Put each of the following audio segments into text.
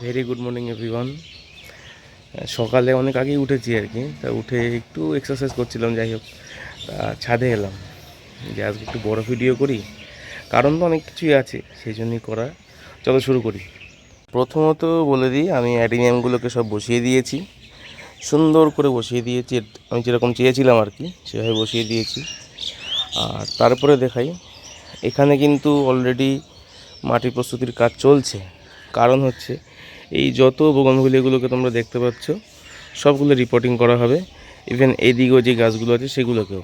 Very good morning everyone. সকালে অনেক আগেই উঠেছি আর কি, তা উঠে একটু এক্সারসাইজ করছিলাম। যাই হোক, তা ছাদে এলাম যে আজকে একটু বড় ভিডিও করি, কারণ তো অনেক কিছুই আছে, সেই জন্যই করা। চলো শুরু করি। প্রথমত বলে দিই, আমি অ্যাডিনিয়ামগুলোকে সব বসিয়ে দিয়েছি, সুন্দর করে বসিয়ে দিয়েছি। আমি যেরকম চেয়েছিলাম আর কি সেভাবে বসিয়ে দিয়েছি। আর তারপরে দেখাই, এখানে কিন্তু অলরেডি মাটি প্রস্তুতির কাজ চলছে। কারণ হচ্ছে এই যত বোগানভিলিয়াগুলোকে তোমরা দেখতে পাচ্ছ সবগুলো রিপোর্টিং করা হবে, ইভেন এদিকেও যে গাছগুলো আছে সেগুলোকেও।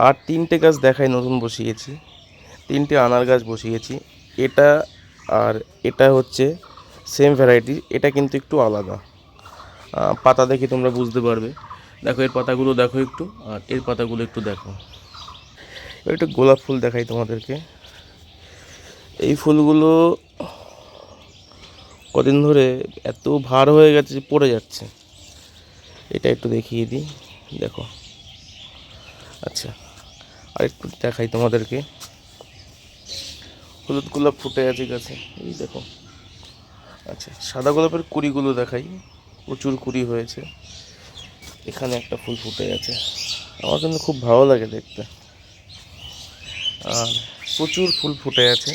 আর তিনটে গাছ দেখাই নতুন বসিয়েছি, তিনটে আনার গাছ বসিয়েছি। এটা আর এটা হচ্ছে সেম ভ্যারাইটি, এটা কিন্তু একটু আলাদা। পাতা দেখে তোমরা বুঝতে পারবে। দেখো এর পাতাগুলো দেখো একটু, আর এর পাতাগুলো একটু দেখো। একটু গোলাপ ফুল দেখাই তোমাদেরকে। এই ফুলগুলো কদিন ধরে এত ভার হয়ে গেছে যে পড়ে যাচ্ছে। এটা একটু দেখিয়ে দিই, দেখো। আচ্ছা, আর একটু দেখাই তোমাদেরকে। হলুদ গোলাপ ফুটে আছে গাছে, এই দেখো। আচ্ছা, সাদা গোলাপের কুড়িগুলো দেখাই, প্রচুর কুড়ি হয়েছে। এখানে একটা ফুল ফুটে আছে, আমার কিন্তু খুব ভালো লাগে দেখতে। আর প্রচুর ফুল ফুটে আছে।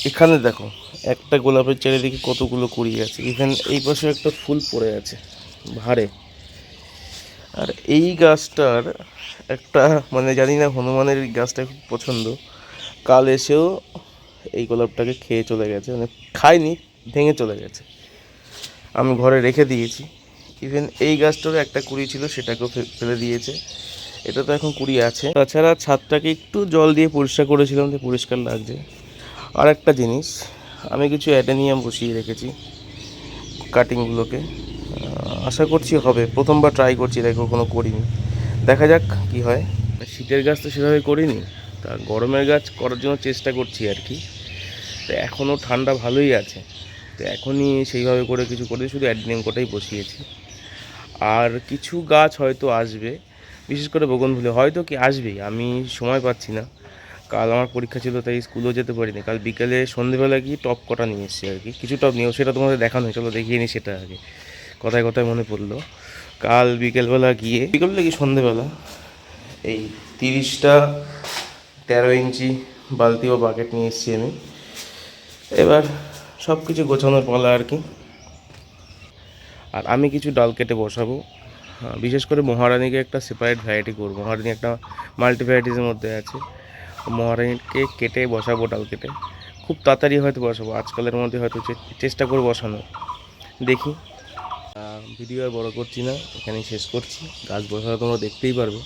এখানে দেখো, একটা গোলাপের চারিদিকে কতগুলো কুড়ি আছে। ইভেন এই পাশে একটা ফুল পড়ে আছে ভারে। আর এই গাছটার একটা মানে জানি না, হনুমানের এই গাছটা খুব পছন্দ। কাল এসেও এই গোলাপটাকে খেয়ে চলে গেছে, মানে খায়নি, ভেঙে চলে গেছে। আমি ঘরে রেখে দিয়েছি। ইভেন এই গাছটারও একটা কুড়ি ছিল, সেটাকেও ফেলে দিয়েছে। এটা তো এখন কুড়ি আছে। তাছাড়া ছাদটাকে একটু জল দিয়ে পরিষ্কার করেছিলাম, যে পরিষ্কার লাগছে। আর একটা জিনিস, আমি কিছু অ্যাডেনিয়াম বসিয়ে রেখেছি কাটিংগুলোকে। আশা করছি হবে, প্রথমবার ট্রাই করছি, দেখো কোনো করিনি, দেখা যাক কি হয়। শীতের গাছ তো সেভাবে করিনি, তা গরমের গাছ করার জন্য চেষ্টা করছি আর কি। তো এখনও ঠান্ডা ভালোই আছে, তো এখনই সেইভাবে করে কিছু করে শুধু অ্যাডেনিয়াম কটাই বসিয়েছি। আর কিছু গাছ হয়তো আসবে, বিশেষ করে বোগনভিলিয়া হয়তো কি আসবেই, আমি সময় পাচ্ছি না। কাল আমার পরীক্ষা ছিল, তাই স্কুলেও যেতে পারিনি। কাল বিকেলে সন্ধেবেলা গিয়ে টপ কটা নিয়ে এসেছি আর কি, কিছু টপ নিয়েও, সেটা তোমাদের দেখানো হয়, চলো দেখিয়ে নিই সেটা আগে। কথায় কথায় মনে পড়লো, কাল বিকেলবেলা কি সন্ধেবেলা এই 30টা 13 ইঞ্চি বালতি ও বাকেট নিয়ে এসেছি আমি। এবার সব কিছু গোছানোর পালা আর কি। আর আমি কিছু ডাল কেটে বসাবো, বিশেষ করে মহারানীকে একটা সেপারেট ভ্যারাইটি করবো। মহারানী একটা মাল্টি ভ্যারাইটিসের মধ্যে আছে। মহারানীকে কেটে বসাবো, ডাল কেটে খুব তাড়াতাড়ি হয়তো বসাবো, আজকালের মধ্যে হয়তো চেষ্টা করে বসানো, দেখি। ভিডিও আর বড় করছি না, এখানেই শেষ করছি। গাছ বসানো তোমরা দেখতেই পারবে।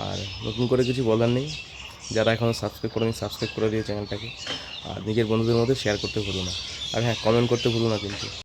আর নতুন করে কিছু বলার নেই, যারা এখনও সাবস্ক্রাইব করেনি সাবস্ক্রাইব করে দিয়ে চ্যানেলটাকে। আর নিজের বন্ধুদের মধ্যে শেয়ার করতে ভুলো না। আর হ্যাঁ, কমেন্ট করতে ভুলো না কিন্তু।